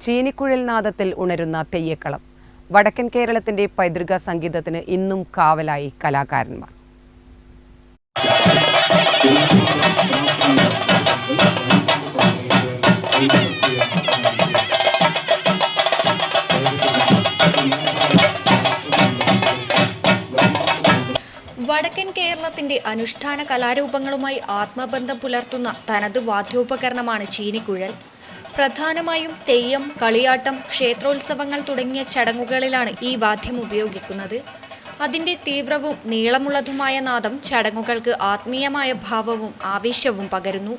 ചീനിക്കുഴൽ നാദത്തിൽ ഉണരുന്ന തെയ്യക്കളം. വടക്കൻ കേരളത്തിന്റെ പൈതൃക സംഗീതത്തിന് ഇന്നും കാവലായി കലാകാരന്മാർ. വടക്കൻ കേരളത്തിന്റെ അനുഷ്ഠാന കലാരൂപങ്ങളുമായി ആത്മബന്ധം പുലർത്തുന്ന തനത് വാദ്യോപകരണമാണ് ചീനിക്കുഴൽ. പ്രധാനമായും തെയ്യം, കളിയാട്ടം, ക്ഷേത്രോത്സവങ്ങൾ തുടങ്ങിയ ചടങ്ങുകളിലാണ് ഈ വാദ്യം ഉപയോഗിക്കുന്നത്. അതിന്റെ തീവ്രവും നീളമുള്ളതുമായ നാദം ചടങ്ങുകൾക്ക് ആത്മീയമായ ഭാവവും ആവേശവും പകരുന്നു.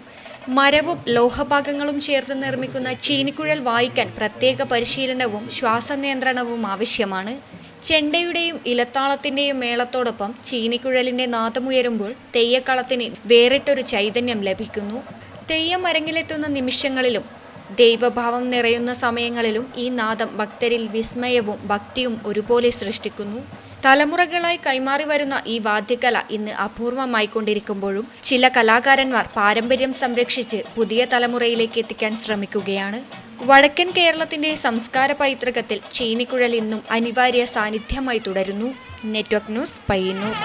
മരവും ലോഹഭാഗങ്ങളും ചേർത്ത് നിർമ്മിക്കുന്ന ചീനിക്കുഴൽ വായിക്കാൻ പ്രത്യേക പരിശീലനവും ശ്വാസനിയന്ത്രണവും ആവശ്യമാണ്. ചെണ്ടയുടെയും ഇലത്താളത്തിന്റെയും മേളത്തോടൊപ്പം ചീനിക്കുഴലിന്റെ നാദമുയരുമ്പോൾ തെയ്യക്കളത്തിന് വേറിട്ടൊരു ചൈതന്യം ലഭിക്കുന്നു. തെയ്യം അരങ്ങിലെത്തുന്ന നിമിഷങ്ങളിലും ദൈവഭാവം നിറയുന്ന സമയങ്ങളിലും ഈ നാദം ഭക്തരിൽ വിസ്മയവും ഭക്തിയും ഒരുപോലെ സൃഷ്ടിക്കുന്നു. തലമുറകളായി കൈമാറി വരുന്ന ഈ വാദ്യകല ഇന്ന് അപൂർവമായിക്കൊണ്ടിരിക്കുമ്പോഴും ചില കലാകാരന്മാർ പാരമ്പര്യം സംരക്ഷിച്ച് പുതിയ തലമുറയിലേക്ക് എത്തിക്കാൻ ശ്രമിക്കുകയാണ്. വടക്കൻ കേരളത്തിന്റെ സംസ്കാര പൈതൃകത്തിൽ ചീനിക്കുഴൽ ഇന്നും അനിവാര്യ സാന്നിധ്യമായി തുടരുന്നു. Network news, Payyanur.